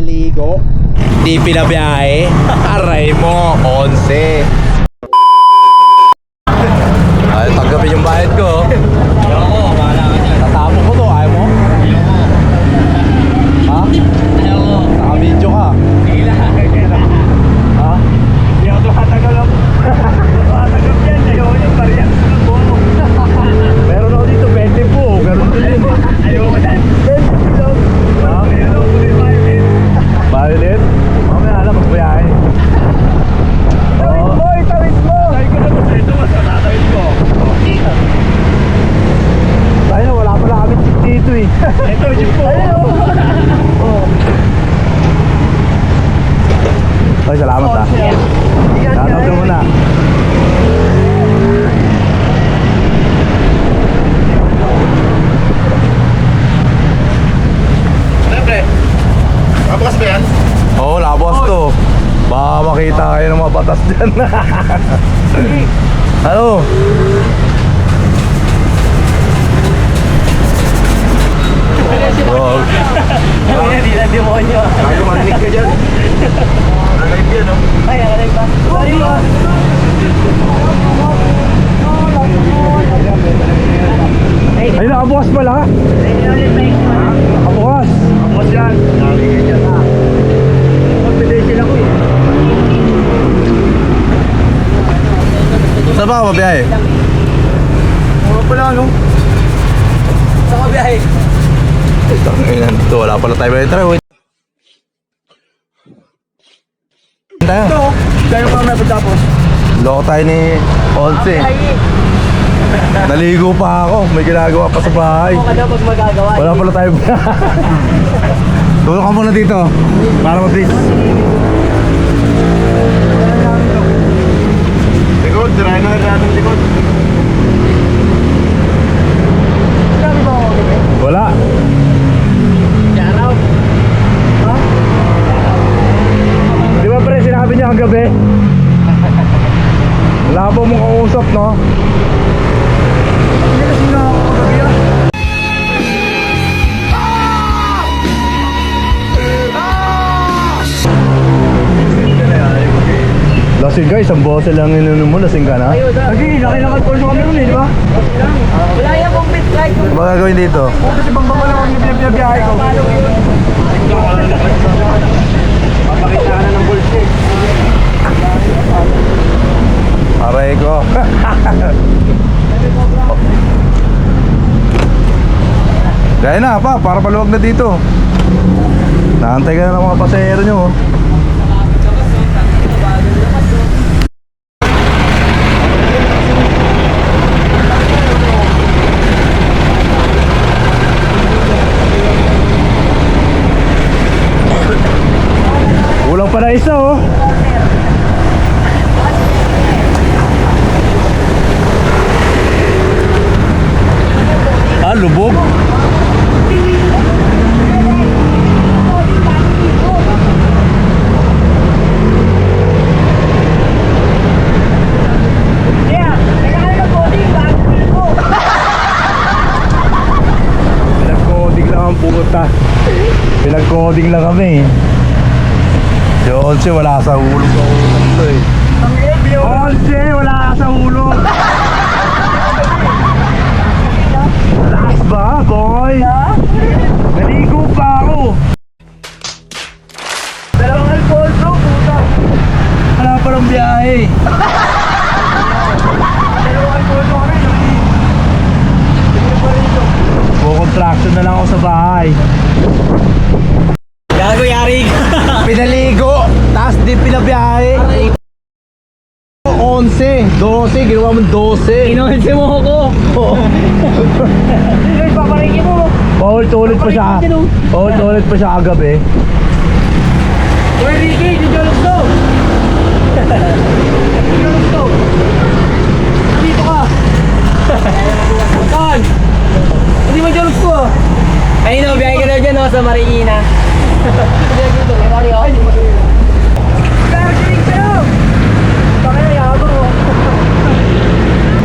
Pinaligo. Di pinabiyahe. Aray mo, 11. Ay, tanggapin yung bayad ko. Ayoko, bahala ka dyan. Tatapon ko to, ayaw mo? Ha? Ayoko. Naka-video ka. Sige lang. Ha? Hindi ako tumatagal ako. Tumatagal yan. Ayoko yung parehas ng bono. Meron ako dito 20 po. Meron din. Ayoko dyan. 20 kilo. Ha? Ayoko ko yung violet. Violet? Mamaya alam, magbiyahe. Tawid mo! Tawid mo! Tawid ko na mo. Ito mas matatawid ko. Tayo na, wala pala kami dito eh. Ito, jeep ko. Ay, salamat ha. Shoutout mo na. Siyempre, kabukas ba yan? Oo, labas to. Baka makita kayo ng mga batas dyan. Ano? Wow. Hindi na demonyo. Ayaw marinig ka dyan. Nalive yan, oh. Ay, nakalay ba? Sorry mo. Ay, nakabukas pala. Nakabukas. Kabukas yan. Nalive yan, ha. Confidential ako eh. Saan ba ako mabiyahe? Oo pala, no? Saan ka biyahe? Tanginan to, wala pala tayo may try. Wait. Tayo. Tayo pa may pagtapos. Loko tayo ni Olse. Naligo pa ako, may ginagawa pa sa bahay. Ako ka daw pag magagawa. Wala pala tayo. Tulong ka muna dito para mabilis. Likod, tirahin na natin likod. Sinabi mo ako gabi? Wala. Araw. Ha? Di ba pre, sinabi niya ang gabi? Labo mong kausap, no? Hindi kasi na ako kagabi, ah. Lasing ka, isang bote lang ininom mo, lasing ka na? Ayun, Lagi, nakilakad ko sa kami ron, eh, di ba? wala yan kong bit like. Ano ba gagawin dito? Kasi bang baba lang ang biyahe ko. Papakita ka na ng bullshit. Aray ko. Gaya na pa, para paluwag na dito. Naantay ka na ng mga pasahero nyo. Oh. Kulang pa na isa oh. Ah, lubog. Pinag-coding lang ang puta. Pinag-coding lang kami. Si Olse wala sa hulog ng ulam to eh. Olse wala sa hulog. Lakas ba boy? Naligo pa ako. Dalawang Alfonso, puta. Wala pa ng biyahe. Dalawang Alfonso kami. Contraction na lang ako sa bahay. Gago, yari ka. Pinaligo, tapos di pinabiyahe. 11, 12, ginawa mo 12. Inonse mo ako. Guys, paparikin mo. Paulit-ulit pa siya. Paulit-ulit pa siya kagabi. Uy, Ricky, didulog to. Didulog to. Dito ka. Saan? Hindi mo dulog ko. Ayun o, biyahe ka na dyan o, sa Marikina. Biyahe ko dito, Mario. Ay, hindi mo dulog. Kakakinig sa'yo. Baka na yago.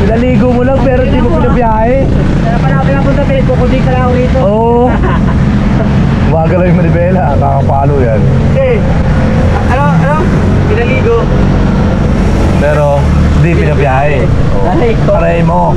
Pinaligo mo lang pero di mo pinabiyahe. Kaya pala pinapunta, pinagkukudik ka lang ako rito. Oo. Gumagalaw yung manibela, kakapalo yan. Eh, ano? Pinaligo. Pero, hindi pinabiyahe. Aray ko. Aray mo.